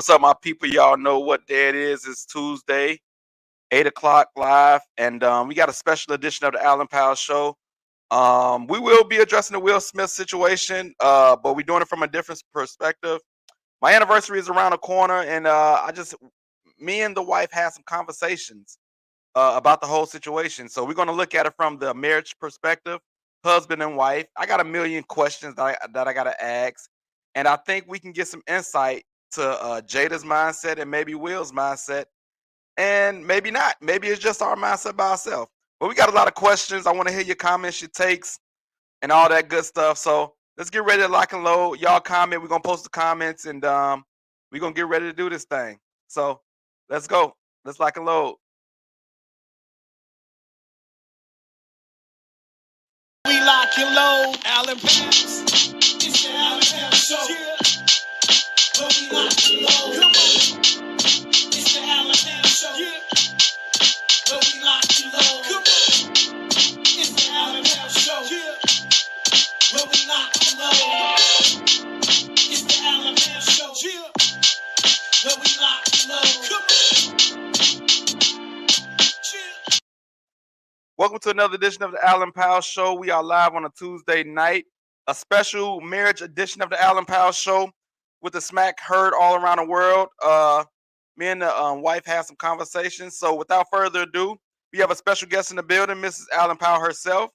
What's up, my people? Y'all know what day it is. It's Tuesday, 8 o'clock live, and we got a special edition of the Allen Powell Show. We will be addressing the Will Smith situation, but we're doing it from a different perspective. My anniversary is around the corner, and me and the wife had some conversations about the whole situation. So we're going to look at it from the marriage perspective, husband and wife. I got a million questions that I got to ask, and I think we can get some insight to Jada's mindset and maybe Will's mindset, and maybe not. Maybe it's just our mindset by ourselves. But we got a lot of questions. I want to hear your comments, your takes, and all that good stuff. So let's get ready to lock and load. Y'all comment. We're gonna post the comments, and we're gonna get ready to do this thing. So let's go. Let's lock and load. We lock and load, Allen Powell. It's the Allen Powell Show. Yeah. But we lock and load. Come on. It's the Allen Powell Show. Yeah. But we lock and load. Come on. It's the Allen Powell Show. Yeah. But we lock and load. It's the Allen Powell Show. Yeah. But we lock and load. Come on. Yeah. Welcome to another edition of the Allen Powell Show. We are live on a Tuesday night, a special marriage edition of the Allen Powell Show with the smack heard all around the world. Me and the wife had some conversations. So without further ado, we have a special guest in the building, Mrs. Allen Powell herself.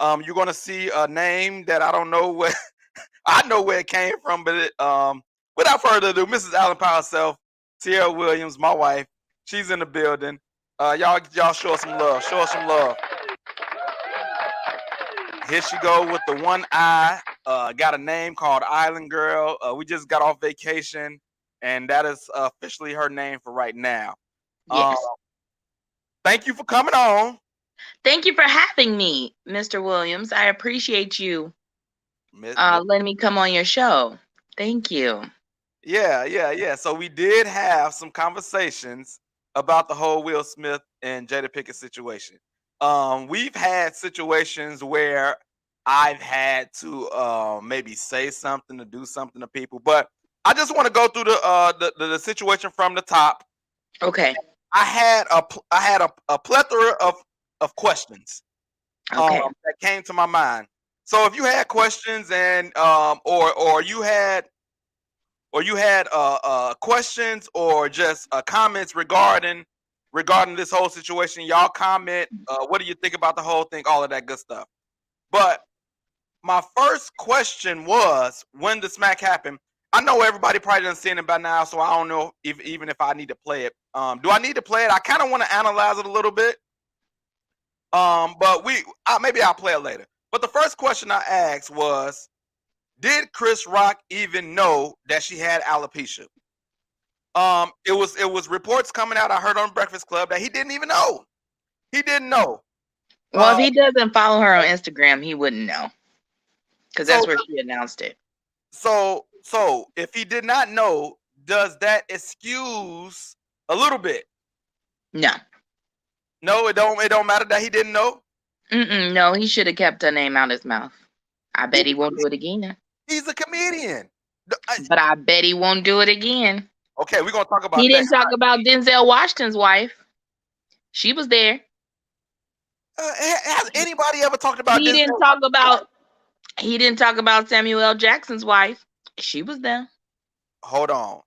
You're going to see a name that I don't know where I know where it came from, but without further ado, Mrs. Allen Powell herself, Tiara Williams, my wife, she's in the building. Y'all show us some love. Show us some love. Here she go with the one eye. Got a name called Island Girl. We just got off vacation, and that is officially her name for right now. Yes. Thank you for coming on. Thank you for having me, Mr. Williams. I appreciate you letting me come on your show. Thank you. Yeah. So we did have some conversations about the whole Will Smith and Jada Pinkett situation. We've had situations where I've had to maybe say something to do something to people, but I just want to go through the situation from the top. Okay. I had a plethora of questions that came to my mind. So if you had questions and or you had questions or just comments regarding this whole situation, y'all comment. What do you think about the whole thing? All of that good stuff. But my first question was, when the smack happened, I know everybody probably doesn't see it by now, so I don't know even if I need to play it. Do I need to play it? I kind of want to analyze it a little bit. But maybe I'll play it later. But the first question I asked was, did Chris Rock even know that she had alopecia? It was reports coming out, I heard on Breakfast Club, that he didn't even know. He didn't know. Well, if he doesn't follow her on Instagram, he wouldn't know, because that's where she announced it. So if he did not know, does that excuse a little bit? No. No, it don't matter that he didn't know. No, he should have kept her name out his mouth. I bet he won't do it again. He's a comedian. But I bet he won't do it again. Okay, we're gonna talk about. He didn't talk about Denzel Washington's wife. She was there. Has anybody ever talked about? He didn't talk about Samuel L. Jackson's wife. She was there. Hold on,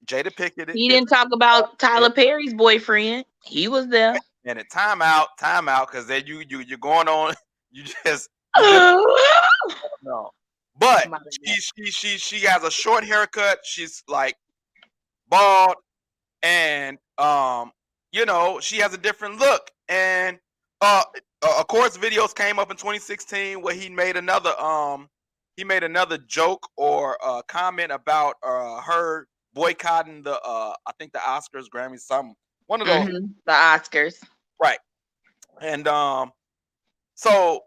Jada Pinkett. He didn't talk about Tyler Perry's boyfriend. He was there. And time out, because then you're going on. You just no. But she has a short haircut. She's like bald, and she has a different look. And of course, videos came up in 2016 where he made another joke or comment about her boycotting the I think the Oscars, Grammys, something. One of those. The Oscars. Right. And so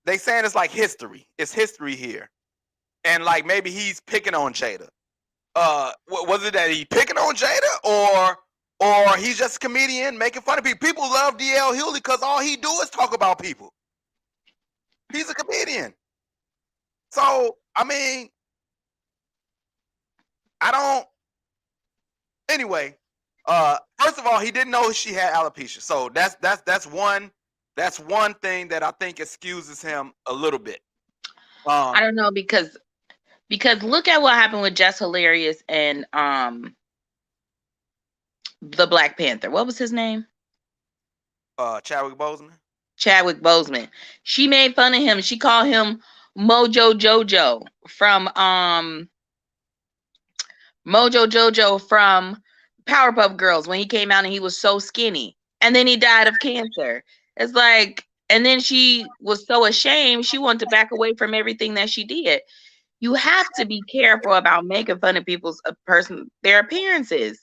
they saying it's like history. It's history here. And like maybe he's picking on Jada. Was it that he picking on Jada, or he's just a comedian making fun of people? People love DL Hughley because all he do is talk about people. He's a comedian. So I mean, I don't. Anyway, first of all, he didn't know she had alopecia, so that's one thing that I think excuses him a little bit. I don't know because look at what happened with Jess Hilarious and the Black Panther. What was his name? Chadwick Boseman. Chadwick Boseman. She made fun of him. She called him Mojo Jojo from Powerpuff Girls when he came out and he was so skinny. And then he died of cancer. It's like, and then she was so ashamed, she wanted to back away from everything that she did. You have to be careful about making fun of people's their appearances,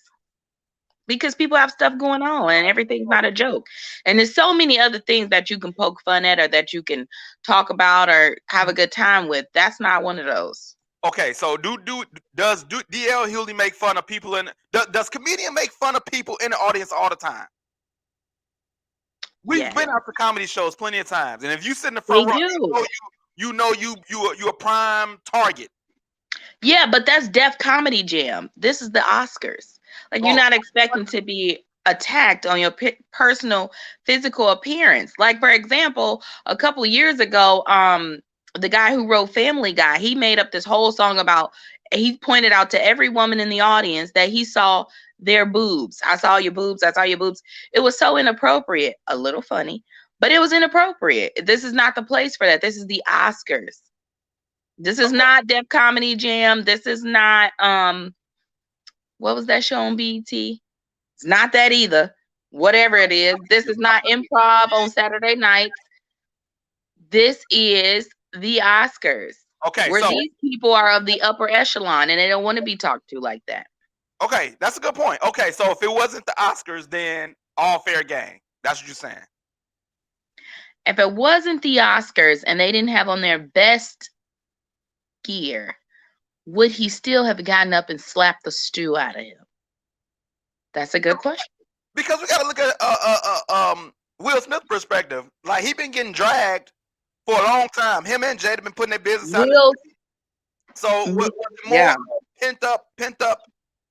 because people have stuff going on and everything's not a joke. And there's so many other things that you can poke fun at or that you can talk about or have a good time with. That's not one of those. Okay, so does DL Hughley make fun of people does comedian make fun of people in the audience all the time? We've been out to comedy shows plenty of times, and if you sit in the front row, you know you're a prime target. Yeah, but that's Def Comedy Jam. This is the Oscars. Like, you're not expecting to be attacked on your personal physical appearance. Like, for example, a couple years ago, the guy who wrote Family Guy, he made up this whole song about, he pointed out to every woman in the audience that he saw their boobs. I saw your boobs. I saw your boobs. It was so inappropriate. A little funny, but it was inappropriate. This is not the place for that. This is the Oscars. This is not Def Comedy Jam. This is not, what was that show on BET? It's not that either. Whatever it is. This is not improv on Saturday nights. This is the Oscars. Okay, where these people are of the upper echelon and they don't want to be talked to like that. Okay, that's a good point. Okay, so if it wasn't the Oscars, then all fair game. That's what you're saying. If it wasn't the Oscars and they didn't have on their best gear, would he still have gotten up and slapped the stew out of him? That's a good question. Because we got to look at Will Smith's perspective. Like, he been getting dragged for a long time. Him and Jada been putting their business out. So was it more pent up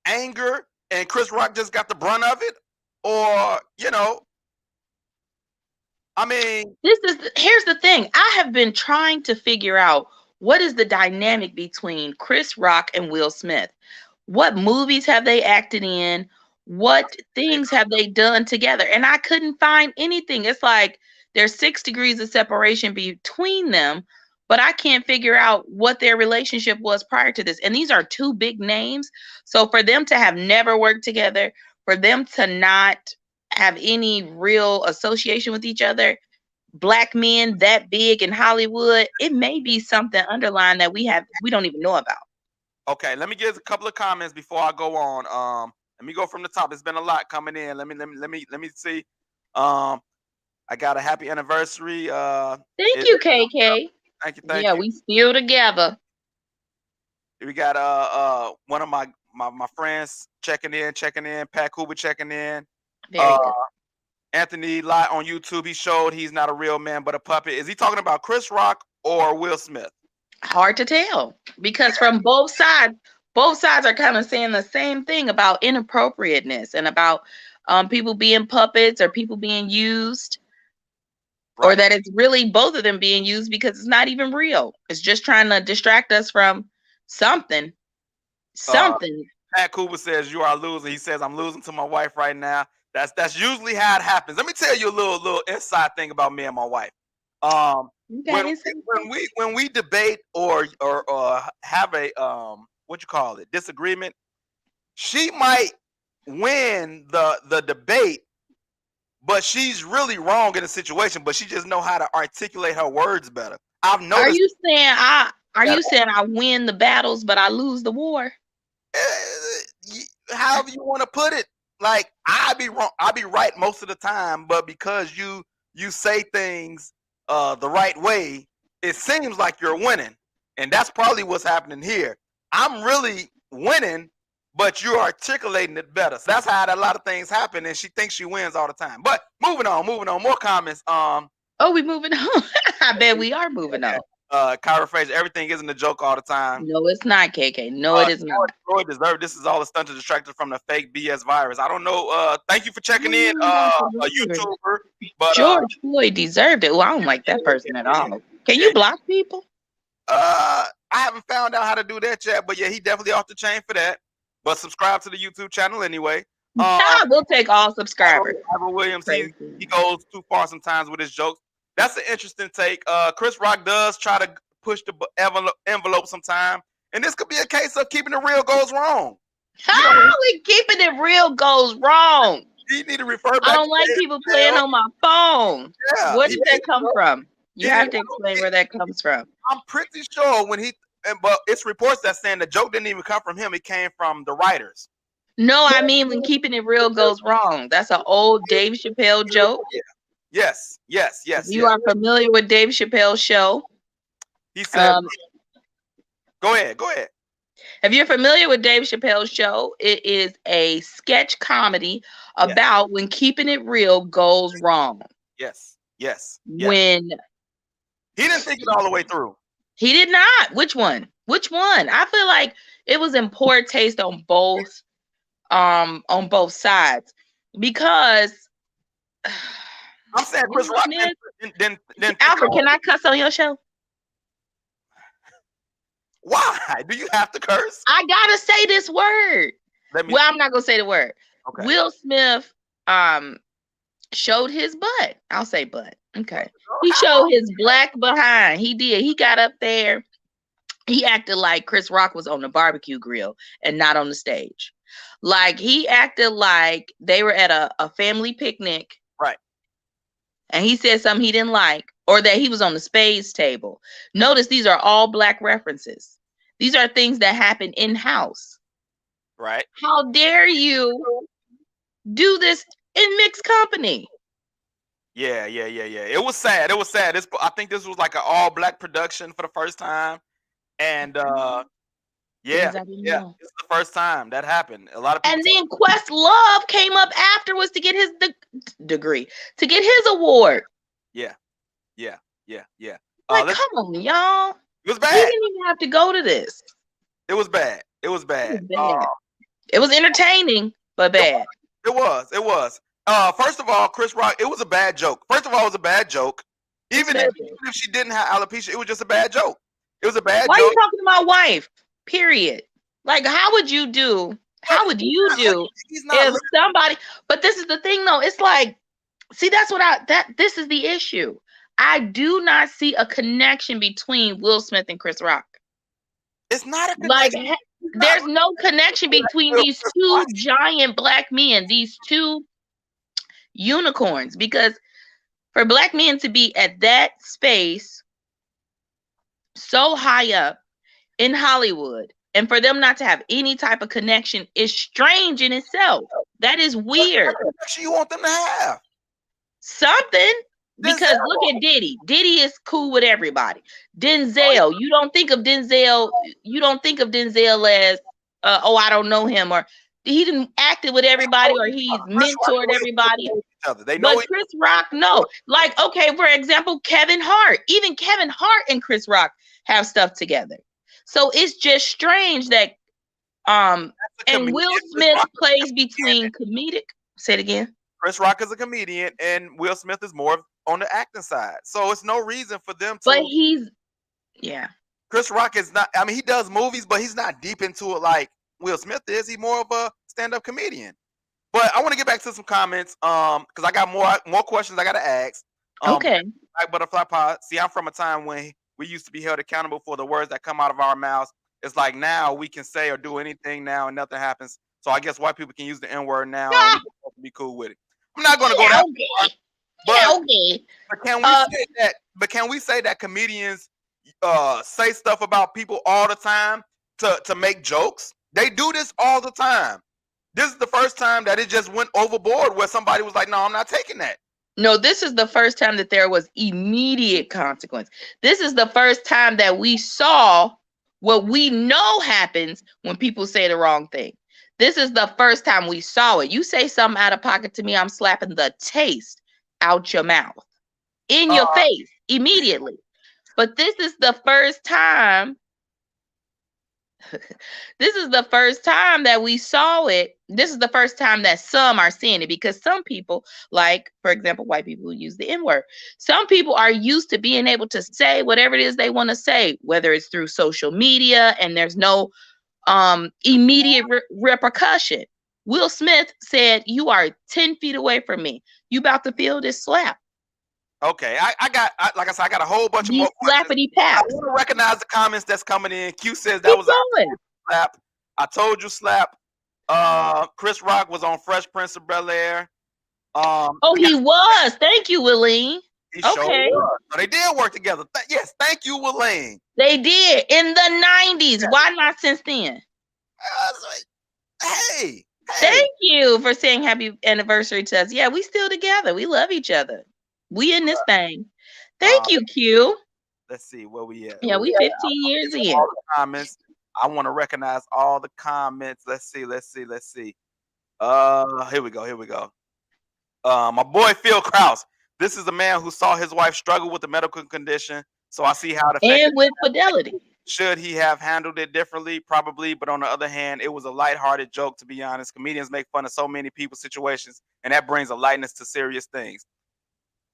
anger, and Chris Rock just got the brunt of it, or I mean, here's the thing. I have been trying to figure out what is the dynamic between Chris Rock and Will Smith. What movies have they acted in? What things have they done together? And I couldn't find anything. It's like there's 6 degrees of separation between them, but I can't figure out what their relationship was prior to this. And these are two big names. So for them to have never worked together, for them to not have any real association with each other, Black men that big in Hollywood, it may be something underlying that we don't even know about. Okay, let me give a couple of comments before I go on. Let me go from the top. There's been a lot coming in. Let me see. I got a happy anniversary. Thank you, KK. Thank you. Yeah, we still together. We got one of my friends checking in. Pat Cooper checking in. Very good. Anthony Lott on YouTube, he showed he's not a real man but a puppet. Is he talking about Chris Rock or Will Smith? Hard to tell, because from both sides are kind of saying the same thing about inappropriateness and about people being puppets or people being used, right. Or that it's really both of them being used because it's not even real. It's just trying to distract us from something. Pat Cooper says you are losing. He says I'm losing to my wife right now. That's usually how it happens. Let me tell you a little inside thing about me and my wife. When we debate or have a disagreement, she might win the debate, but she's really wrong in the situation. But she just know how to articulate her words better. I've noticed. Are you saying I win the battles but I lose the war? However you want to put it. Like, I be wrong, I be right most of the time, but because you say things the right way, it seems like you're winning, and that's probably what's happening here. I'm really winning, but you're articulating it better. So that's how a lot of things happen, and she thinks she wins all the time. But moving on, more comments. We moving on. I bet we are moving on. Kyra Fraser, everything isn't a joke all the time. No, it's not, KK. No, it is not. Troy deserved. This is all a stunt to distract us from the fake BS virus. I don't know. Thank you for checking in, a YouTuber. But George Floyd deserved it. Well, I don't like that person at all. Can you block people? I haven't found out how to do that yet, but yeah, he definitely off the chain for that. But subscribe to the YouTube channel anyway. We'll take all subscribers. Tiara Williams, he goes too far sometimes with his jokes. That's an interesting take. Chris Rock does try to push the envelope sometime, and this could be a case of keeping it real goes wrong. Keeping it real goes wrong. You need to refer back. I don't like people playing on my phone. Yeah, where did that come from? You have to explain where that comes from. I'm pretty sure but it's reports that saying the joke didn't even come from him. It came from the writers. No, I mean when keeping it real goes wrong. That's an old Dave Chappelle joke. Yeah. Yes. You are familiar with Dave Chappelle's show. He said, go ahead. If you're familiar with Dave Chappelle's show, it is a sketch comedy about when keeping it real goes wrong. Yes. When he didn't think it all the way through. He did not. Which one? I feel like it was in poor taste on both sides, because I'm saying Chris Rock then Alfred, can I cuss on your show? Why? Do you have to curse? I gotta say this word. I'm not gonna say the word. Okay. Will Smith showed his butt. I'll say butt. Okay. He showed his black behind. He did. He got up there. He acted like Chris Rock was on the barbecue grill and not on the stage. Like he acted like they were at a family picnic. Right. And he said something he didn't like, or that he was on the spades table. Notice these are all black references. These are things that happen in-house. Right. How dare you do this in mixed company? Yeah. It was sad. I think this was like an all-black production for the first time. And it's the first time that happened. A lot of people. And then Questlove came up afterwards to get his degree, to get his award. Yeah. Like, come on, y'all. It was bad. We didn't even have to go to this. It was bad. It was entertaining, but bad. It was. First of all, Chris Rock, it was a bad joke. Even if she didn't have alopecia, it was just a bad joke. It was a bad joke. Why are you talking to my wife? Period. Like, how would you do if somebody, but this is the thing though, it's like, see, this is the issue. I do not see a connection between Will Smith and Chris Rock. It's not a connection. Like, there's no connection between these two giant black men, these two unicorns, because for black men to be at that space so high up in Hollywood and for them not to have any type of connection is strange in itself. That is weird. What connection you want them to have? Something. Because look at Diddy. Diddy is cool with everybody. Denzel, you don't think of Denzel as I don't know him, or he didn't acted with everybody, or he's mentored everybody. But Chris Rock, no. Like, okay, for example, Kevin Hart. Even Kevin Hart and Chris Rock have stuff together. So it's just strange that and Will Smith plays between comedic. Say it again. Chris Rock is a comedian and Will Smith is more on the acting side. So it's no reason for them to. But Chris Rock is not, I mean, he does movies, but he's not deep into it like Will Smith is. He's more of a stand-up comedian. But I want to get back to some comments because I got more questions I got to ask. Okay. Black Butterfly Pod. See, I'm from a time when we used to be held accountable for the words that come out of our mouths. It's like now we can say or do anything now and nothing happens. So I guess white people can use the N-word now and we can be cool with it. I'm not going to go that far. But can we say that? But can we say that comedians say stuff about people all the time to make jokes? They do this all the time. This is the first time that it just went overboard where somebody was like, "No, I'm not taking that." No, this is the first time that there was immediate consequence. This is the first time that we saw what we know happens when people say the wrong thing. This is the first time we saw it. You say something out of pocket to me, I'm slapping the taste out your mouth, in your face, immediately. But this is the first time. This is the first time that we saw it. This is the first time that some are seeing it, because some people, like, for example, white people who use the N-word, some people are used to being able to say whatever it is they want to say, whether it's through social media and there's no immediate repercussion. Will Smith said, "You are 10 feet away from me. You about to feel this slap." Okay, like I said, I got a whole bunch of These more questions. slappity I paps. want to recognize the comments that's coming in. Q says that Keep was a going. slap. I told you slap. Chris Rock was on Fresh Prince of Bel-Air. Oh, he was. Thank you, Willeen. He Okay. was. So they did work together. Yes, thank you, Willeen. They did in the 90s. Why not since then? Hey. Thank you for saying happy anniversary to us. Yeah, we still together. We love each other. We in this thing. Thank you, Q. Let's see where we at. Yeah, we 15 years in. All the comments. I want to recognize all the comments. Let's see. Here we go. My boy Phil Krause. This is a man who saw his wife struggle with a medical condition. So I see how it affected. And with fidelity. Should he have handled it differently? Probably. But on the other hand, it was a lighthearted joke, to be honest. Comedians make fun of so many people's situations, and that brings a lightness to serious things.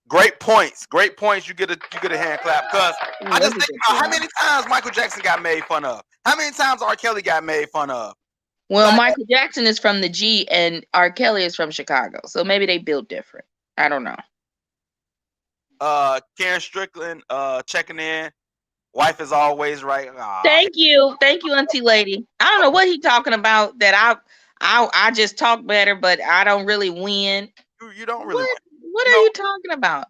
Great points. You get a hand clap. Because I just think about how many times Michael Jackson got made fun of. How many times R. Kelly got made fun of? Well, Michael Jackson is from the G and R. Kelly is from Chicago. So maybe they built different. I don't know. Karen Strickland checking in. Wife is always right. Thank you, Auntie Lady. I don't know what he talking about. That I just talk better, but I don't really win. You don't really. What are you talking about?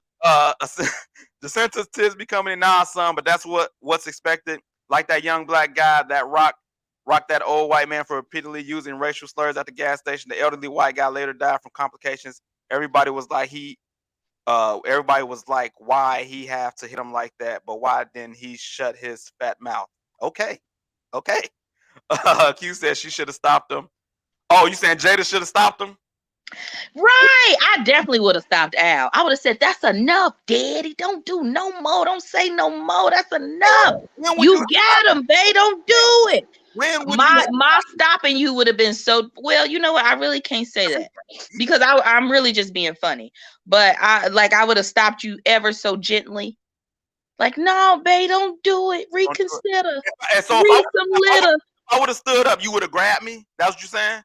DeSantis is becoming a non-son, but that's what's expected. Like that young black guy that rocked that old white man for repeatedly using racial slurs at the gas station. The elderly white guy later died from complications. Everybody was like, why he have to hit him like that? But why didn't he shut his fat mouth? Okay. Q said she should have stopped him. Oh, you saying Jada should have stopped him? Right. I definitely would have stopped Al. I would have said, "That's enough, Daddy. Don't do no more. Don't say no more. That's enough. You got him, babe. Don't do it." My stopping you would have been so, well, you know what? I really can't say that because I'm really just being funny. But I would have stopped you ever so gently. Like, "No, babe, don't do it. Reconsider. And so if I would have stood up, you would have grabbed me. That's what you're saying?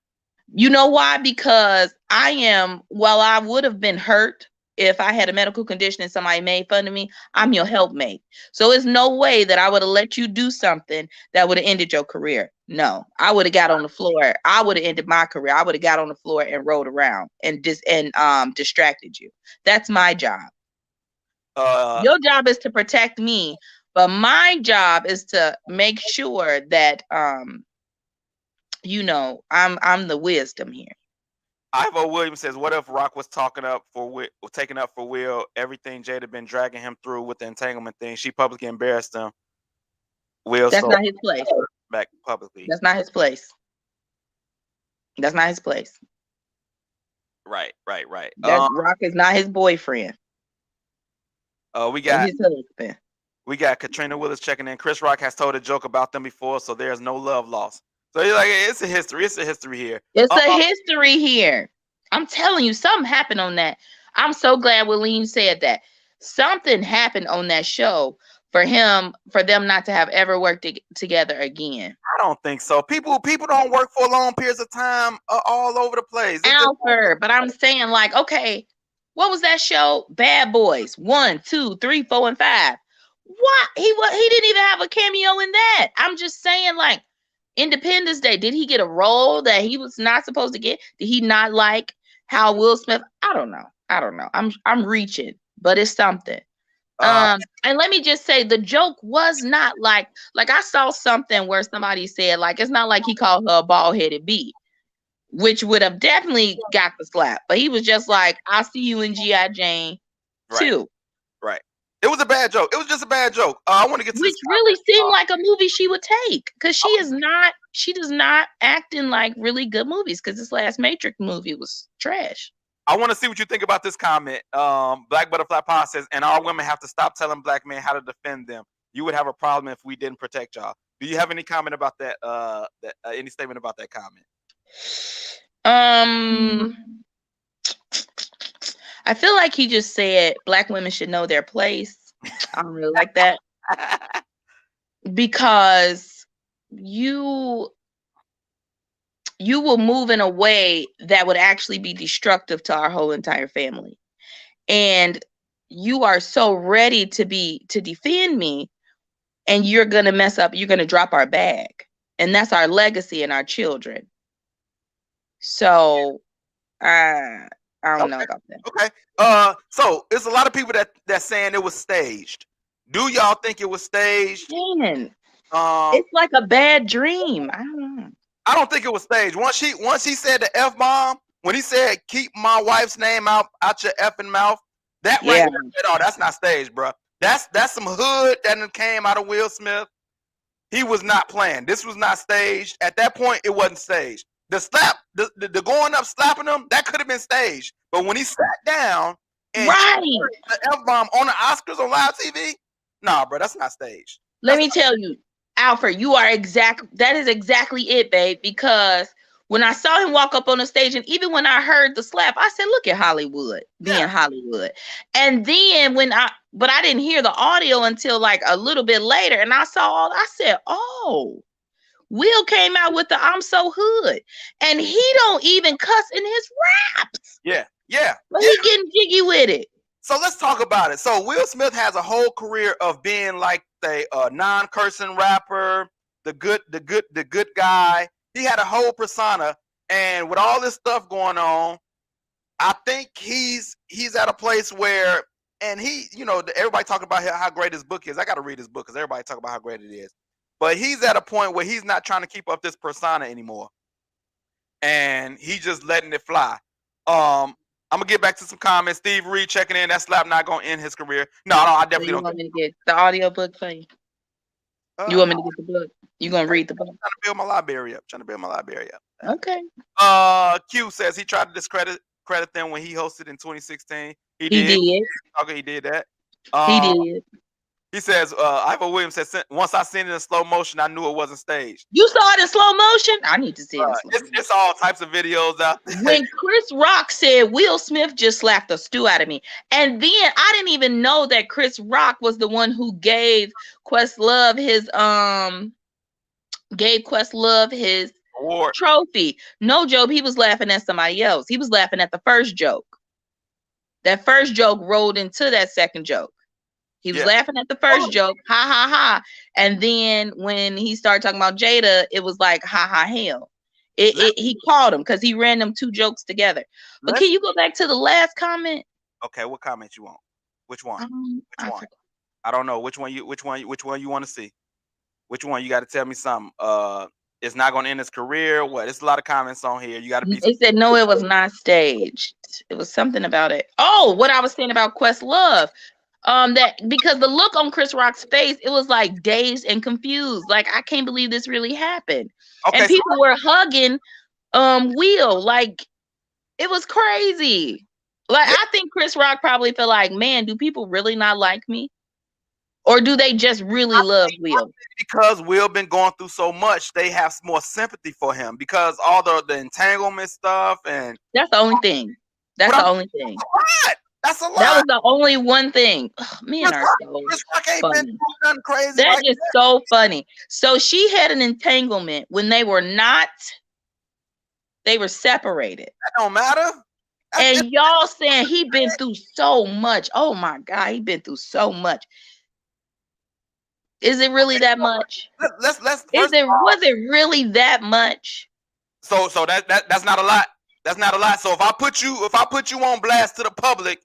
You know why? Because while I would have been hurt if I had a medical condition and somebody made fun of me, I'm your helpmate. So there's no way that I would have let you do something that would have ended your career. No, I would have got on the floor. I would have ended my career. I would have got on the floor and rolled around and distracted you. That's my job. Your job is to protect me, but my job is to make sure that I'm the wisdom here. Ivo Williams says, "What if Rock was taking up for Will? Everything Jada been dragging him through with the entanglement thing. She publicly embarrassed him. Will, that's not his place. Back publicly. That's not his place. That's not his place. Right. Rock is not his boyfriend. We got Katrina Willis checking in. Chris Rock has told a joke about them before, so there's no love lost. So you're like, it's a history here. It's a history here. I'm telling you, something happened on that. I'm so glad Willeen said that. Something happened on that show for them not to have ever worked together again. I don't think so. People don't work for long periods of time all over the place. Alfred, but I'm saying, like, okay, what was that show? Bad Boys 1, 2, 3, 4, and 5. What? He didn't even have a cameo in that. I'm just saying, like, Independence Day, did he get a role that he was not supposed to get? Did he not like how Will Smith? I don't know. I'm reaching, but it's something. And let me just say, the joke was not like I saw something where somebody said, like, it's not like he called her a bald-headed bee, which would have definitely got the slap. But he was just like, "I'll see you in G.I. Jane 2." Right. It was a bad joke. It was just a bad joke. I want to get to which really seemed like a movie she would take, because she does not act in like really good movies, because this last Matrix movie was trash. I want to see what you think about this comment. Black Butterfly Pod says, "And our women have to stop telling black men how to defend them. You would have a problem if we didn't protect y'all. Do you have any comment about that? Any statement about that comment? I feel like he just said Black women should know their place. I don't really like that because you will move in a way that would actually be destructive to our whole entire family. And you are so ready to defend me, and you're going to mess up. You're going to drop our bag. And that's our legacy and our children. So I don't know about that. Okay. So it's a lot of people that's saying it was staged. Do y'all think it was staged? Man, it's like a bad dream. I don't know. I don't think it was staged. Once he said the F-bomb, when he said keep my wife's name out your effing mouth, that right there said, oh, that's not staged, bro. That's some hood that came out of Will Smith. He was not playing. This was not staged. At that point, it wasn't staged. The slap, the going up slapping him, that could have been staged. But when he sat down and the F-bomb on the Oscars on live TV, nah, bro, that's not staged. Let me tell you, Alfred, that is exactly it, babe. Because when I saw him walk up on the stage, and even when I heard the slap, I said, look at Hollywood being Hollywood. And then but I didn't hear the audio until like a little bit later. And I said, oh, Will came out with the I'm so hood. And he don't even cuss in his raps. Yeah. But he getting jiggy with it. So let's talk about it. So Will Smith has a whole career of being like a non-cursing rapper, the good guy. He had a whole persona, and with all this stuff going on, I think he's at a place where, and he, everybody talking about how great his book is. I got to read his book because everybody talk about how great it is. But he's at a point where he's not trying to keep up this persona anymore, and he's just letting it fly. I'm gonna get back to some comments. Steve Reed checking in. That slap not gonna end his career. No, I definitely don't. You want me to get the audio book for you? You want me to get the book? You gonna read the book? I'm trying to build my library up. Okay. Q says he tried to discredit them when he hosted in 2016. He did. Okay, he did that. He did. He says, Ivor Williams says, once I seen it in slow motion, I knew it wasn't staged. You saw it in slow motion? I need to see it in slow motion. It's all types of videos out there. When Chris Rock said Will Smith just slapped the stew out of me. And then I didn't even know that Chris Rock was the one who gave Questlove his award trophy. No, Job, he was laughing at somebody else. He was laughing at the first joke. That first joke rolled into that second joke. He was laughing at the first joke, ha, ha, ha. And then when he started talking about Jada, it was like, ha, ha, hell. He called him because he ran them two jokes together. But can you go back to the last comment? Okay, what comment you want? Which one? Which one? I don't know. Which one you want to see? Which one? You got to tell me something. It's not going to end his career. What? It's a lot of comments on here. You got to be. They said no, it was not staged. It was something about it. Oh, what I was saying about Questlove. That because the look on Chris Rock's face, it was like dazed and confused. Like, I can't believe this really happened. Okay, and people were hugging Will. Like, it was crazy. Like, I think Chris Rock probably felt like, man, do people really not like me? Or do they just really love Will? Because Will been going through so much, they have more sympathy for him because all the entanglement stuff and that's the only thing. That's the only thing. That's a lot. That was the only one thing. Ugh, men are so funny. Crazy that is so funny. So she had an entanglement when they were separated. That don't matter. And y'all saying he been through so much. Oh my God, he been through so much. Is it really that much? Was it really that much? So that's not a lot. That's not a lot. So if I put you on blast to the public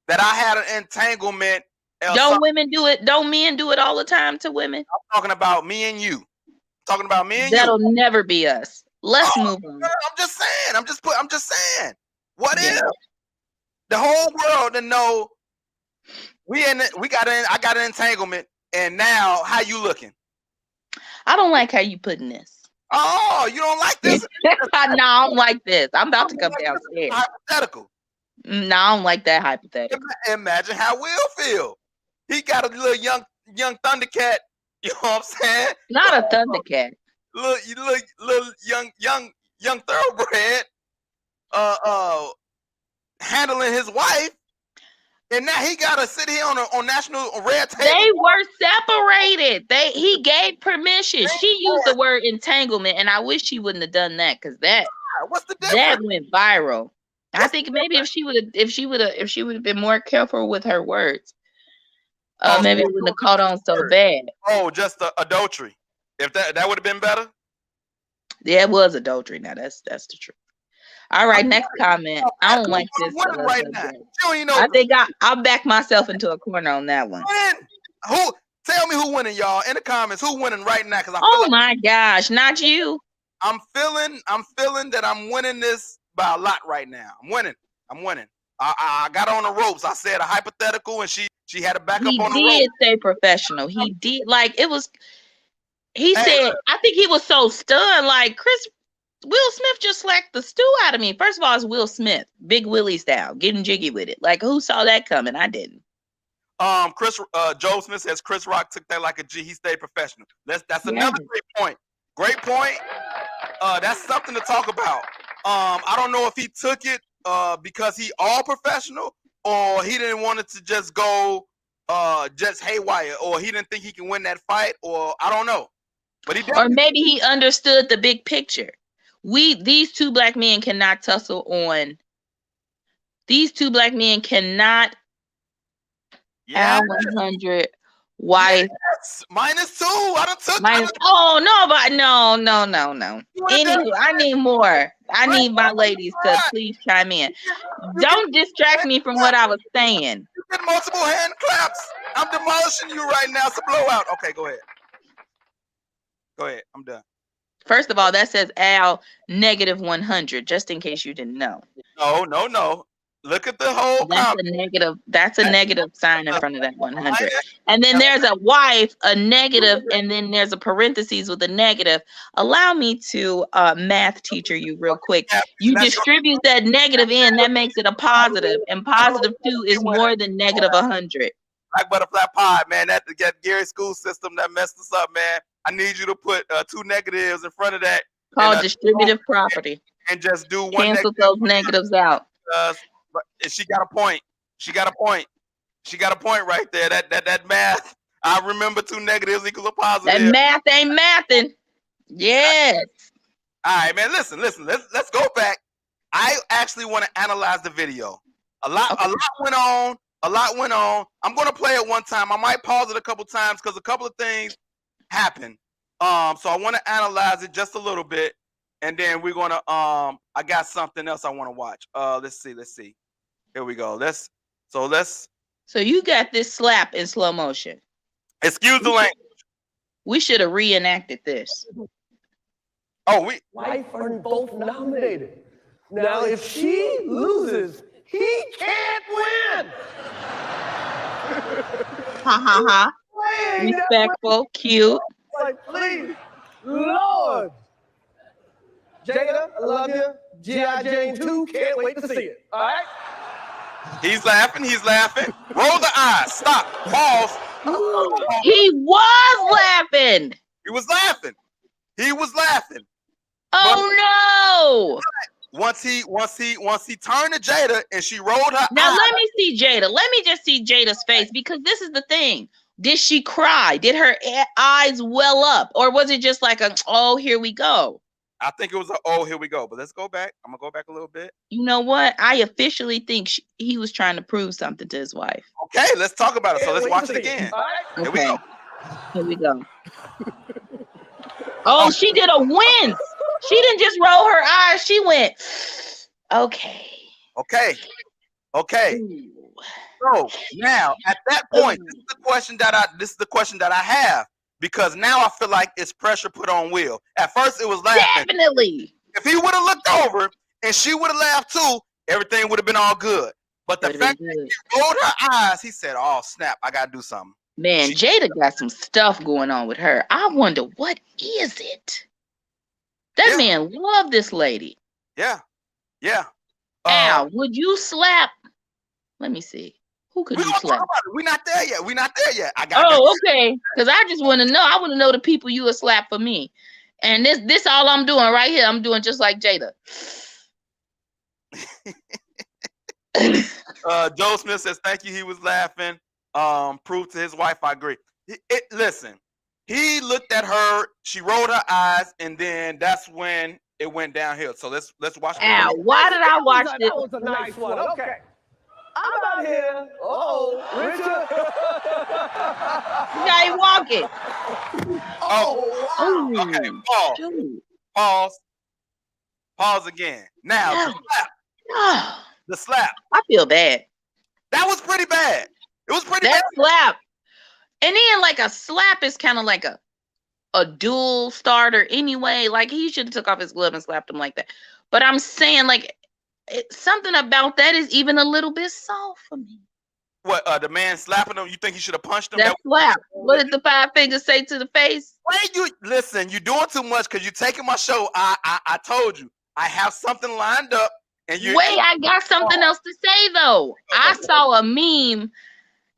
that I had an entanglement. Don't women do it? Don't men do it all the time to women? I'm talking about me and you. That'll never be us. Let's move on. I'm just saying. I'm just saying. What if the whole world to know I got an entanglement, and now how you looking? I don't like how you putting this. Oh, you don't like this? No, I don't like this. I'm about to come downstairs. Hypothetical. No, I don't like that hypothetical. Imagine how Will feel. He got a little young Thundercat. You know what I'm saying? Not a Thundercat. Little young thoroughbred. Handling his wife, and now he gotta sit here on national red table. They were separated. He gave permission. She used the word entanglement, and I wish she wouldn't have done that because What's the that difference? went viral. I think maybe if she would have been more careful with her words, maybe it wouldn't have caught on so bad. Oh, just adultery. If that would have been better. Yeah, it was adultery. Now that's the truth. All right, next comment. I don't like this. Right now. I think I'll back myself into a corner on that one. Who? Tell me who winning, y'all, in the comments. Who winning right now? Because my gosh, not you. I'm feeling that I'm winning this by a lot right now. I'm winning. I got on the ropes. I said a hypothetical, and she had to back up on the ropes. He did stay professional. He did, like, it was. He said, I think he was so stunned, like Will Smith just slacked the stew out of me. First of all, it's Will Smith, Big Willie style, getting jiggy with it. Like, who saw that coming? I didn't. Joe Smith says Chris Rock took that like a G. He stayed professional. That's another great point. Great point. That's something to talk about. I don't know if he took it because he all professional, or he didn't want it to just go just haywire, or he didn't think he can win that fight, or I don't know. But he or maybe he understood the big picture. These two black men cannot tussle on. These two black men cannot have 100 wife. Yes. -2. I done took. Oh no, but no. Anyway, I need more. I need my ladies to please chime in. Don't distract me from what I was saying. You get multiple hand claps. I'm demolishing you right now. It's a blowout. Okay, go ahead. I'm done. First of all, that says Al -100, just in case you didn't know. No. Look at the whole. That's a negative sign in front of that 100. And then there's a wife, a negative, and then there's a parentheses with a negative. Allow me to math teacher you real quick. You distribute that negative in, that makes it a positive, and +2 is more than -100. Black butterfly pie, man. That Gary school system that messed us up, man. I need you to put 2 negatives in front of that. Called distributive property. And just do one. Cancel those negatives out. She got a point. She got a point right there. That math. I remember 2 negatives equals a positive. That math ain't mathing. Yes. All right, man. Listen. Let's go back. I actually want to analyze the video. A lot went on. I'm gonna play it one time. I might pause it a couple times because a couple of things happened. So I want to analyze it just a little bit, and then we're gonna I got something else I want to watch. Let's see. Here we go. So you got this slap in slow motion. Excuse the language. We should have reenacted this. Wife are both nominated. Now if she loses, he can't win. Ha. Respectful, cute. Like, please, Lord. Jada, I love you. G.I. Jane 2, can't wait to see it. All right? He's laughing. Roll the eyes. Stop. Pause. He was laughing. He was laughing. Oh no! Once he turned to Jada and she rolled her now eyes. Let me see Jada. Let me just see Jada's face, because this is the thing. Did she cry? Did her eyes well up, or was it just like oh, here we go? I think it was oh, here we go. But let's go back. I'm gonna go back a little bit. You know what? I officially think he was trying to prove something to his wife. Okay, let's talk about it. So let's watch it again. Okay. Here we go. Oh, she did a wince. She didn't just roll her eyes. She went, okay. Ooh. So now at that point, this is the question that I have, because now I feel like it's pressure put on Will. At first it was laughing. Definitely. If he would have looked over and she would have laughed too, everything would have been all good. But the fact that she rolled her eyes, he said, oh snap, I gotta do something. Man, Jada got some stuff going on with her. I wonder, what is it? That man loved this lady. Yeah. Al, would you slap? Let me see. Who could We you gonna talk slap? about it. We not there yet. We not there yet. I got. Oh, okay. Because I just want to know. I want to know the people you would slap for me. And this all I'm doing right here. I'm doing just like Jada. Joe Smith says thank you. He was laughing. Proof to his wife. I agree. Listen, he looked at her. She rolled her eyes, and then that's when it went downhill. So let's watch. Ow! Why did I watch this? That was a nice one. Okay. I'm out here. Richard. How you walking? Oh, wow. Okay. Pause again. Now the slap. The slap. I feel bad. That was pretty bad. It was pretty bad. That slap. And then like a slap is kind of like a dual starter anyway. Like he should have took off his glove and slapped him like that. But I'm saying like something about that is even a little bit soft for me. What the man slapping him? You think he should have punched him? That slap. What did the 5 fingers say to the face? Wait, you listen. You're doing too much because you're taking my show. I told you I have something lined up, and you. Wait, I got something else to say though. I saw a meme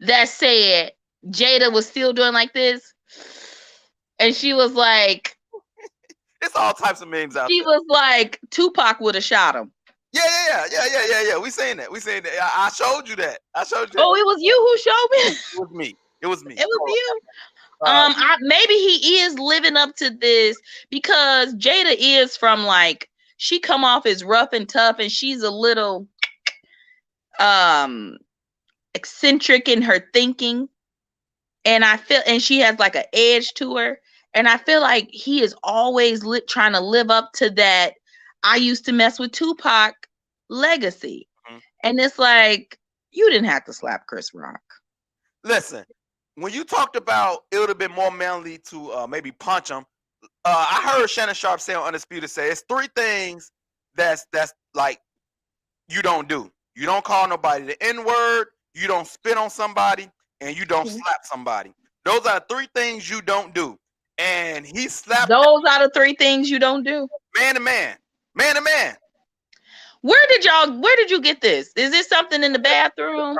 that said Jada was still doing like this, and she was like, "It's all types of memes out there." She was like, Tupac would have shot him. Yeah. We saying that. I showed you that. Oh, it was you who showed me. It was me. It was you. Maybe he is living up to this because Jada is from like she come off as rough and tough, and she's a little eccentric in her thinking, and she has like an edge to her, and I feel like he is always trying to live up to that. I used to mess with Tupac legacy. Mm-hmm. And it's like, you didn't have to slap Chris Rock. Listen, when you talked about it would have been more manly to maybe punch him, I heard Shannon Sharp say on Undisputed say it's 3 things that's like you don't do. You don't call nobody the N-word, you don't spit on somebody, and you don't slap somebody. Those are the 3 things you don't do. And he slapped. Those are the 3 things you don't do. Man to man. Man to man. Where did you get this? Is this something in the bathroom?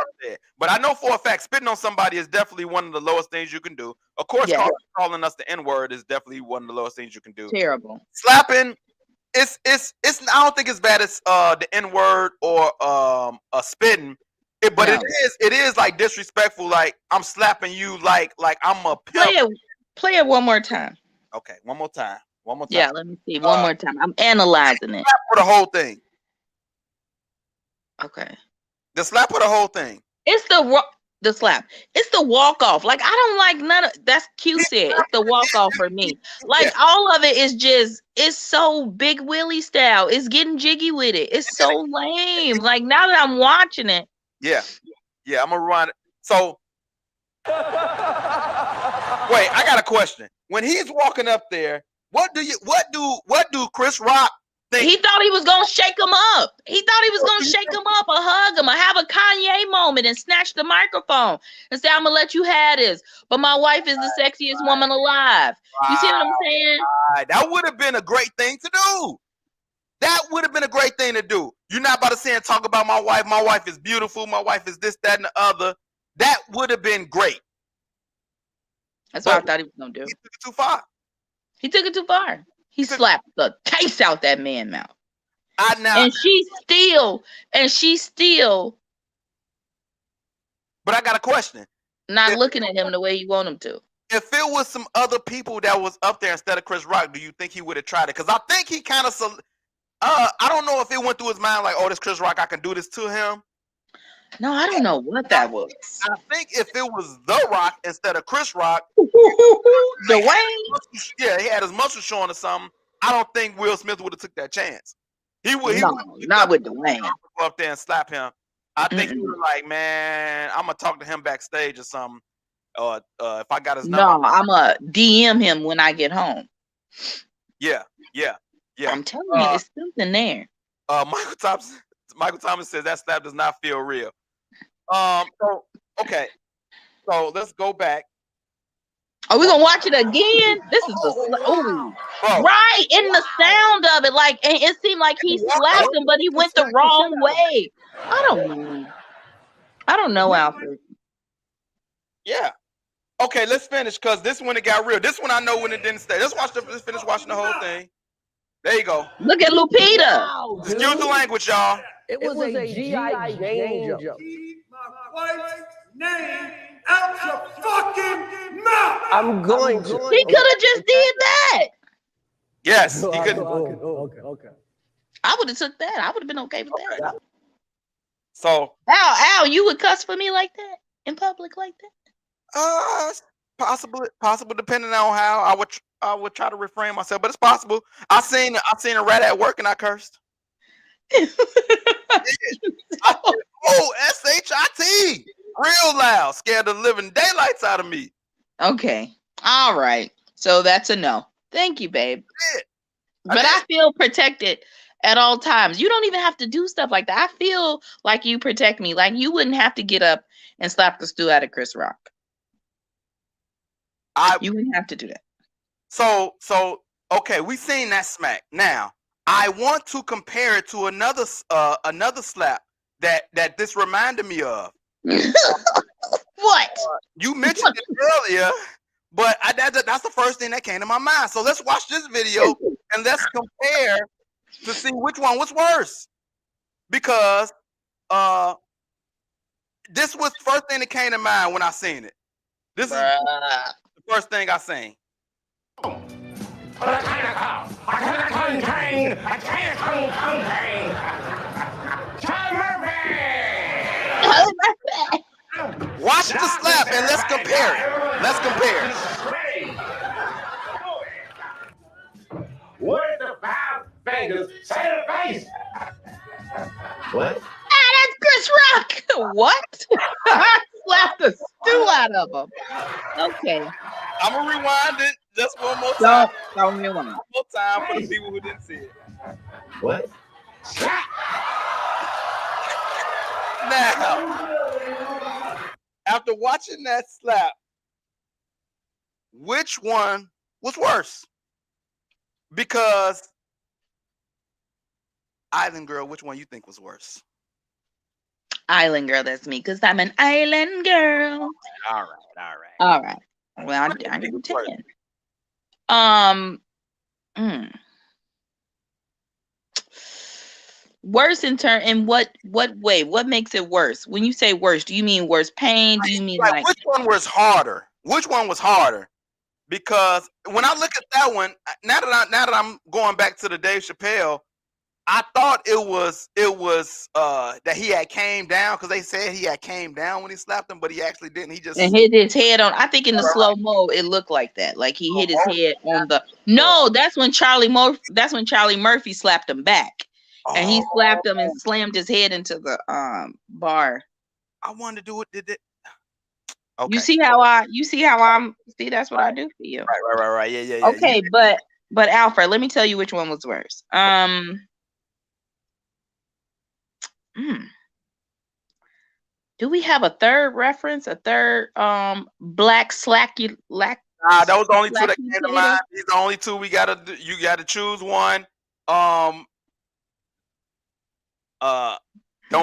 But I know for a fact spitting on somebody is definitely one of the lowest things you can do. Of course, calling us the N-word is definitely one of the lowest things you can do. Terrible. Slapping, it's I don't think it's bad as the N-word or spitting. It is like disrespectful, like I'm slapping you like I'm a pimp. Play it one more time. Okay, one more time. Yeah, let me see. One more time. I'm analyzing it. Slap for the whole thing. Okay. The slap for the whole thing. It's the slap. It's the walk off. Like I don't like none of that's Q said. It's the walk off for me. Like all of it is just it's so Big Willie style. It's getting jiggy with it. It's so lame. Like now that I'm watching it. Yeah, I'm gonna run it. So wait, I got a question. When he's walking up there, what do Chris Rock think? He thought he was gonna shake him up. He thought he was gonna shake him up or hug him or have a Kanye moment and snatch the microphone and say, "I'm gonna let you have this." But my wife is the sexiest woman alive. You see what I'm saying? That would have been a great thing to do. You're not about to say and talk about my wife. My wife is beautiful. My wife is this, that, and the other. That would have been great. That's what I thought he was gonna do. He took it too far. He slapped the taste out that man's mouth. And she still. But I got a question. Not looking at him the way you want him to. If it was some other people that was up there instead of Chris Rock, do you think he would have tried it? Because I think he kind of. I don't know if it went through his mind like, "Oh, this Chris Rock, I can do this to him." No, I don't know what that was. I think if it was The Rock instead of Chris Rock, Dwayne, he had his muscle showing or something. I don't think Will Smith would have took that chance. He would not with Dwayne. Go up there and slap him. I think he was like, "Man, I'm gonna talk to him backstage or something." Or if I got his number, I'm gonna DM him when I get home. Yeah. I'm telling you, there's something there. Michael Thomas says that slap does not feel real. Okay. So let's go back. Are we gonna watch it again? This is right in the sound of it, like, and it seemed like he slapped him, but he went the wrong way. I I don't know, Alfred. Yeah. Okay, let's finish because this one it got real. This one I know when it didn't stay. Let's finish watching the whole thing. There you go. Look at Lupita. Wow, Excuse the language, y'all. It was a G.I. Jane joke. Keep my wife's name out your fucking mouth. I'm going to. He could have just did that. Yes, he could. Okay. I would have took that. I would have been okay with that. So, Al, you would cuss for me like that in public like that? possible depending on how I would try to refrain myself, but it's possible. I seen a rat at work and I cursed. Oh, SHIT, real loud, scared the living daylights out of me. Okay, all right. So that's a no. Thank you, babe. But I feel protected at all times. You don't even have to do stuff like that. I feel like you protect me. Like you wouldn't have to get up and slap the stew out of Chris Rock. You wouldn't have to do that. So okay, we seen that smack. Now I want to compare it to another slap that this reminded me of. What? You mentioned it earlier, but that's the first thing that came to my mind. So let's watch this video and let's compare to see which one was worse. Because this was the first thing that came to mind when I seen it. This is the first thing I seen. Watch the slap and let's compare it. Let's compare it. Where's the 5 fingers? Say the face. What? That's Chris Rock. What? I slapped the stew out of him. Okay. I'm gonna rewind it just one more time. Don't rewind. One more time for the people who didn't see it. What? Now, after watching that slap, which one was worse? Because Island Girl, which one you think was worse? Island Girl, that's me, because I'm an island girl. All right. Well, I give 10. Worse in what way? What makes it worse? When you say worse, do you mean worse pain? Do you mean like which one was harder? Which one was harder? Because when I look at that one, now that I'm going back to the Dave Chappelle, I thought it was that he had came down, because they said he had came down when he slapped him, but he actually didn't. He just and hit his head on. I think in the slow mo, it looked like that. Like he hit his head on the. No, that's when Charlie Murphy slapped him back, and he slapped him and slammed his head into the bar. I wanted to do it. Did it? Okay. You see how I'm. See, that's what I do for you. Right. Yeah. Okay, but Alfred, let me tell you which one was worse. Do we have a third reference? A third black slacky lack? Nah, those are the only two that came to mind. These are the only two we gotta do. You gotta choose one. Don't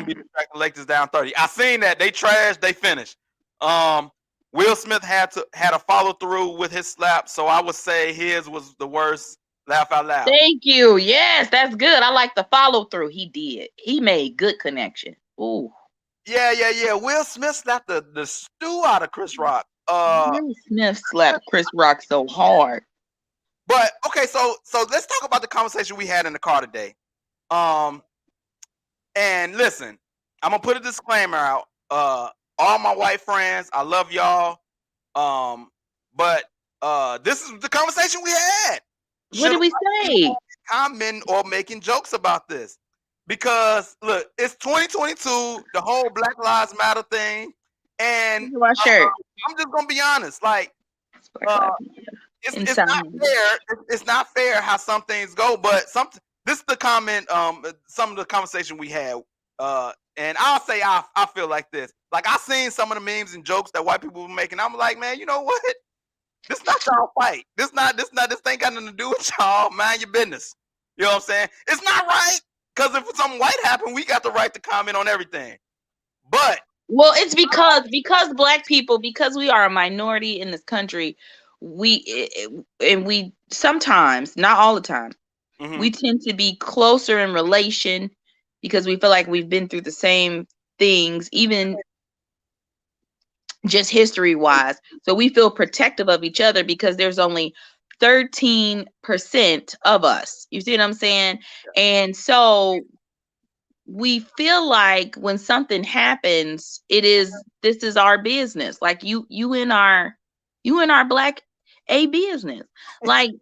be distracted. Lakers down 30. I seen that. They trashed, they finished. Will Smith had a follow through with his slap, so I would say his was the worst. Laugh out loud. Thank you. Yes, that's good. I like the follow through. He did. He made good connection. Ooh. Yeah. Will Smith slapped the stew out of Chris Rock. Will Smith slapped Chris Rock so hard. But okay, so let's talk about the conversation we had in the car today. And listen, I'm gonna put a disclaimer out. All my white friends, I love y'all. But this is the conversation we had. What did we say? Commenting or making jokes about this, because look, it's 2022, the whole Black Lives Matter thing, and my shirt. I'm just gonna be honest, like it's not fair. It's not fair how some things go, but this is the comment. Some of the conversation we had, and I'll say I feel like this. Like I seen some of the memes and jokes that white people were making. I'm like, man, you know what? This not y'all fight. This ain't got nothing to do with y'all. Mind your business. You know what I'm saying? It's not right, because if something white happened, we got the right to comment on everything. But Well, it's because black people, because we are a minority in this country, and we sometimes, not all the time, Mhm. we tend to be closer in relation because we feel like we've been through the same things, even just history wise. So we feel protective of each other because there's only 13% of us. You see what I'm saying? And so we feel like when something happens, this is our business. Like you in our black a business. Like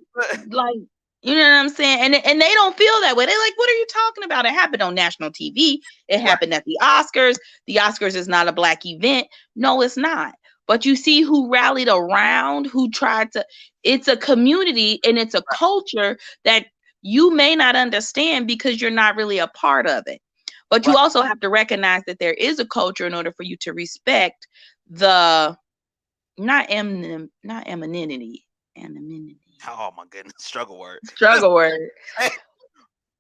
you know what I'm saying? And they don't feel that way. They're like, what are you talking about? It happened on national TV. It happened at the Oscars. The Oscars is not a black event. No, it's not. But you see who rallied around, who tried to, it's a community and it's a culture that you may not understand because you're not really a part of it. But you also have to recognize that there is a culture in order for you to respect the anonymity. Oh my goodness, struggle word.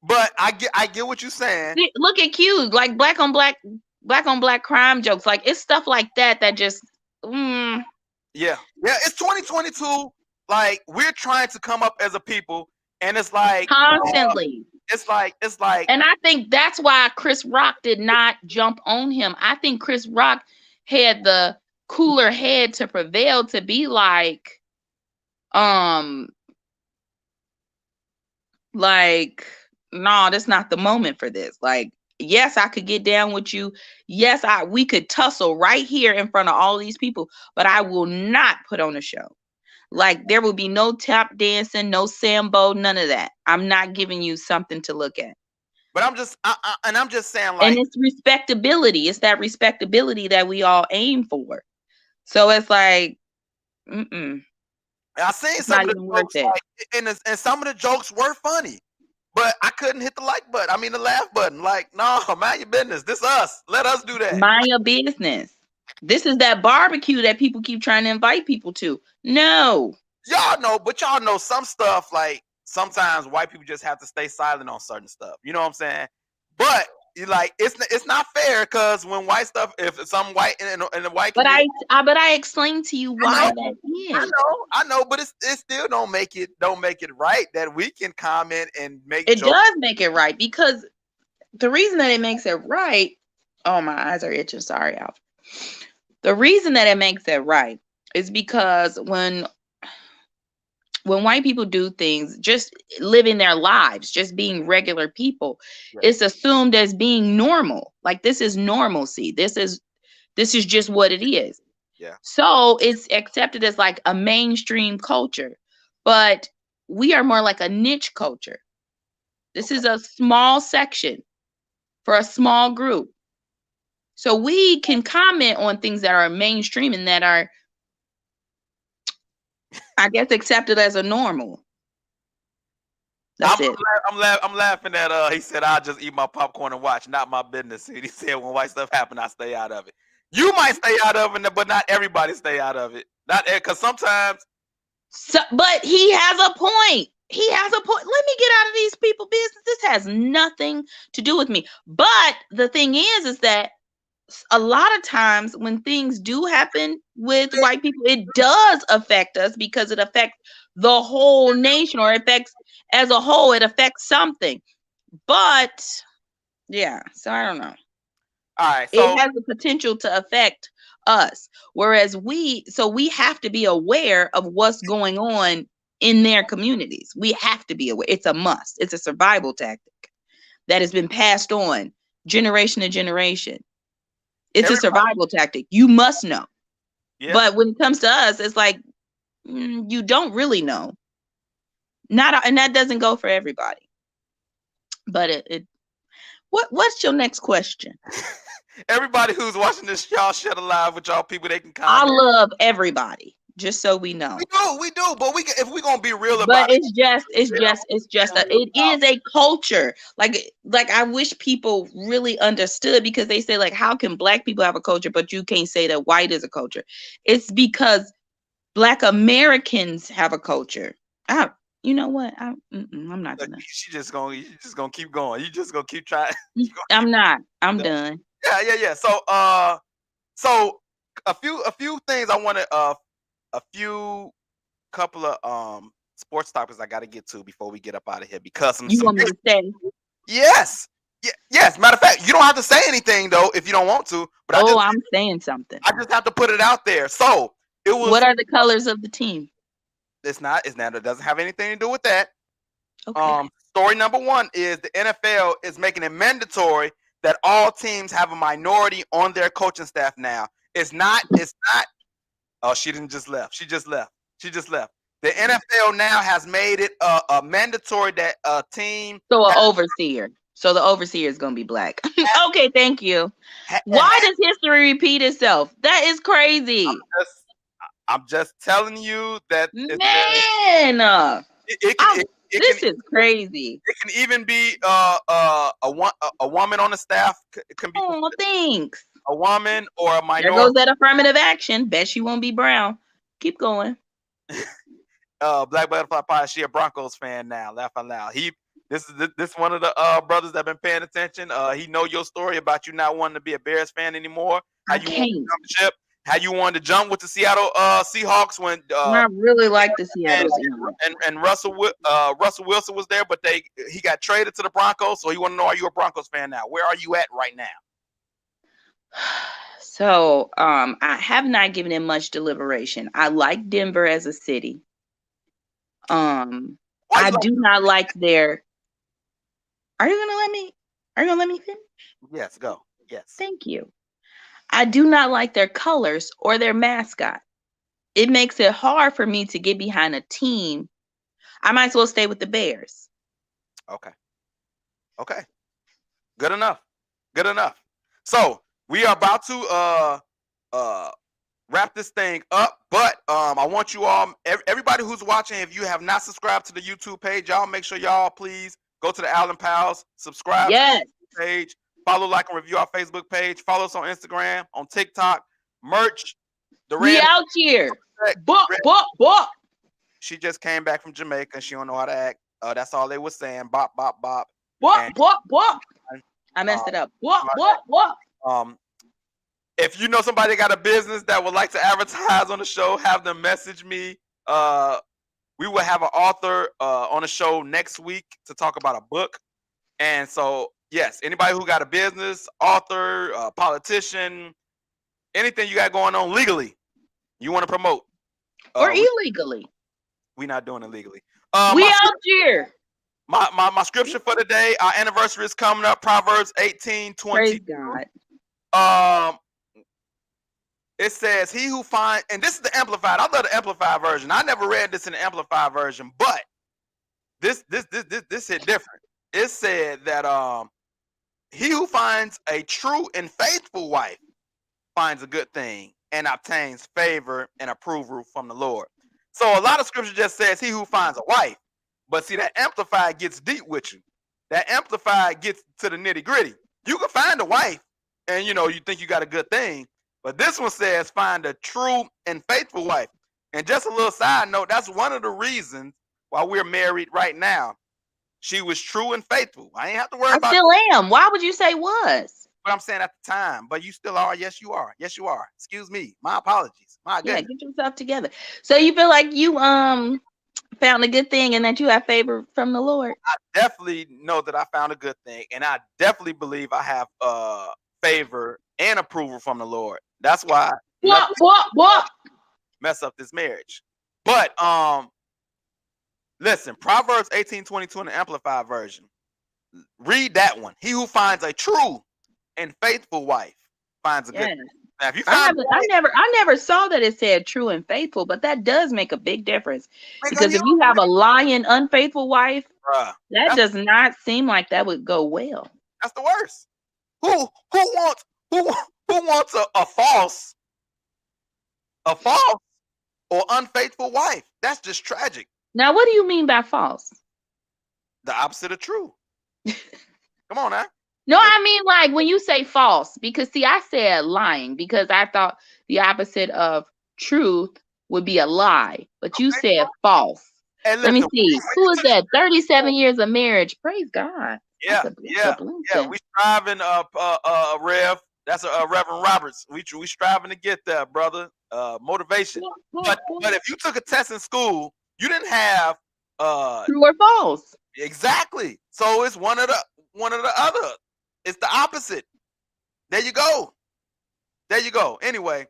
But I get what you're saying. See, look at Q, like black on black crime jokes. Like it's stuff like that just Yeah, it's 2022. Like we're trying to come up as a people, and it's like constantly. It's like, and I think that's why Chris Rock did not jump on him. I think Chris Rock had the cooler head to prevail to be like, no, that's not the moment for this. Like, yes, I could get down with you. Yes, we could tussle right here in front of all these people, but I will not put on a show. Like there will be no tap dancing, no sambo, none of that. I'm not giving you something to look at. But I'm just saying, like, and it's respectability. It's that respectability that we all aim for. So it's like, I seen some of the jokes, like, and some of the jokes were funny, but I couldn't hit the like button. I mean, the laugh button. Like, no, mind your business. This us. Let us do that. Mind your business. This is that barbecue that people keep trying to invite people to. No. Y'all know some stuff, like sometimes white people just have to stay silent on certain stuff. You know what I'm saying? But like it's not fair because when white stuff, if some white in the white community, but I explained to you why that is. I know, but it still don't make it right that we can comment and make it jokes. Does make it right, because the reason that it makes it right, oh, my eyes are itching, sorry, Alfred. The reason that it makes it right is because when white people do things, just living their lives, just being regular people, it's assumed as being normal. Like this is normalcy. This is just what it is. Yeah. So it's accepted as like a mainstream culture, but we are more like a niche culture. This is a small section for a small group. So we can comment on things that are mainstream and that are, I guess, accepted as a normal. That's it. I'm laughing at he said, I'll just eat my popcorn and watch, not my business. He said when white stuff happen, I stay out of it. You might stay out of it, but not everybody stay out of it. Not because sometimes. But he has a point. He has a point. Let me get out of these people's business. This has nothing to do with me. But the thing is that a lot of times when things do happen with white people, it does affect us because it affects the whole nation, or affects as a whole, it affects something. But yeah, so I don't know. All right, so it has the potential to affect us, whereas we have to be aware of what's going on in their communities. We have to be aware. It's a must. It's a survival tactic that has been passed on generation to generation. It's a survival tactic. You must know. Yeah. But when it comes to us, it's like you don't really know. And that doesn't go for everybody. But what's your next question? Everybody who's watching this, y'all share alive with y'all people. They can comment. I love everybody. Just so we know. We do. But if we're gonna be real about it. But it is a culture. Like I wish people really understood, because they say, like, how can black people have a culture, but you can't say that white is a culture? It's because Black Americans have a culture. You know what? I'm not gonna. You just gonna keep going. You just gonna keep trying. I'm not. I'm done. Yeah. So So a few things I want to a few couple of sports topics I got to get to before we get up out of here because You want me to stay? Yes. Yes. Matter of fact, you don't have to say anything though if you don't want to. But Oh, I'm saying something. I just have to put it out there. So it was. What are the colors of the team? It's not. It doesn't have anything to do with that. Okay. Story number one is the NFL is making it mandatory that all teams have a minority on their coaching staff now. It's not. Oh, she didn't just left. She just left. The NFL now has made it a mandatory that a team. So an overseer. So the overseer is gonna be black. Okay, thank you. Why does history repeat itself? That is crazy. I'm just telling you that. Man, this is crazy. It can even be a woman on the staff. It can be. Oh, thanks. A woman or a minority. There goes that affirmative action. Bet she won't be brown. Keep going. Black Butterfly Pie, she a Broncos fan now. Laugh out loud. This is one of the brothers that been paying attention. He know your story about you not wanting to be a Bears fan anymore. How you wanted to jump with the Seattle Seahawks when I really like the Seattle Seahawks. And Russell Wilson was there, but he got traded to the Broncos. So he want to know, are you a Broncos fan now? Where are you at right now? So I have not given it much deliberation. I like Denver as a city. I do not like their. Are you gonna let me finish? Yes, go. Yes. Thank you. I do not like their colors or their mascot. It makes it hard for me to get behind a team. I might as well stay with the Bears. Okay. Good enough. So we are about to wrap this thing up, but I want you all, everybody who's watching, if you have not subscribed to the YouTube page, y'all make sure y'all please go to the Allen Pals, subscribe to the page, follow, like, and review our Facebook page, follow us on Instagram, on TikTok, merch. We out here. Book. She just came back from Jamaica. She don't know how to act. That's all they were saying. Bop. Book. I messed it up. Book. If you know somebody that got a business that would like to advertise on the show, have them message me. We will have an author on the show next week to talk about a book. And so, yes, anybody who got a business, author, politician, anything you got going on legally, you want to promote. Or illegally. We're not doing it legally. We out here. My scripture for the day, our anniversary is coming up, Proverbs 18:20. Praise God. It says, he who finds, and this is the Amplified. I love the Amplified version. I never read this in the Amplified version, but this hit different. It said that he who finds a true and faithful wife finds a good thing and obtains favor and approval from the Lord. So a lot of scripture just says he who finds a wife, but see, that Amplified gets deep with you. That Amplified gets to the nitty gritty. You can find a wife and you think you got a good thing. But this one says find a true and faithful wife. And just a little side note, that's one of the reasons why we're married right now. She was true and faithful. I ain't have to worry about it. I still am. Why would you say was? What I'm saying at the time. But you still are. Yes, you are. Yes, you are. Excuse me. My apologies. My goodness. Yeah, get yourself together. So you feel like you found a good thing and that you have favor from the Lord? I definitely know that I found a good thing. And I definitely believe I have favor and approval from the Lord. That's why what? Mess up this marriage. But listen, Proverbs 18:22 in the Amplified version. Read that one. He who finds a true and faithful wife finds a good thing. Now, if you find I never saw that it said true and faithful, but that does make a big difference. Because if you have a lying, unfaithful wife, that does not seem like that would go well. That's the worst. Who wants a false or unfaithful wife? That's just tragic. Now, what do you mean by false? The opposite of true. Come on now. No, I mean like when you say false, because see, I said lying because I thought the opposite of truth would be a lie, but you said false. Listen, let me see. Who is that? 37 years of marriage. Praise God. Yeah. We striving, Rev. That's a Reverend Roberts. We striving to get there, brother. Motivation. But if you took a test in school, you didn't have true or false. Exactly. So it's one of the other. It's the opposite. There you go. Anyway.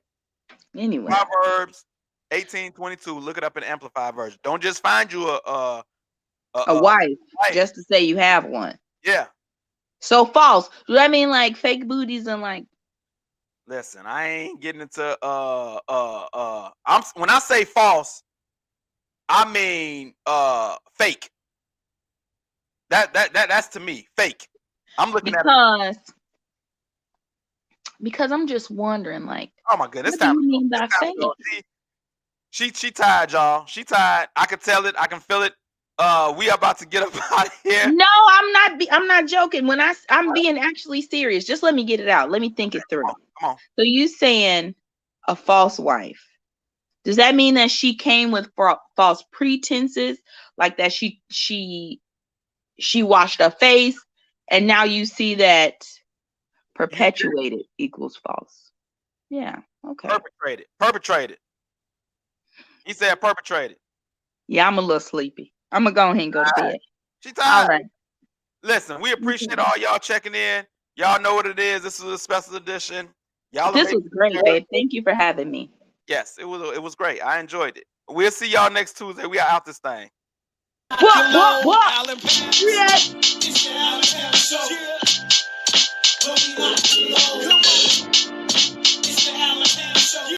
Proverbs 18:22. Look it up in Amplified version. Don't just find you a wife just to say you have one. Yeah. So false. Do that mean like fake booties and like? Listen, I ain't getting into when I say false, I mean fake. That's to me fake. I'm looking because I'm just wondering, like, oh my goodness, what do you mean by fake? She tired, y'all. She tired. I can tell it. I can feel it. We are about to get up out of here. No, I'm not joking. When I'm being actually serious. Just let me get it out. Let me think it through. Come on. So you saying a false wife? Does that mean that she came with false pretenses, like that she washed her face, and now you see that perpetuated equals false? Yeah. Okay. Perpetrated. He said perpetrated. Yeah, I'm a little sleepy. I'm gonna go ahead and go to bed. She tired. All right. Listen, we appreciate all y'all checking in. Y'all know what it is. This is a special edition. This was great, babe. Thank you for having me. Yes, it was great. I enjoyed it. We'll see y'all next Tuesday. We are out this thing. What? It's the Alan Show. Come on.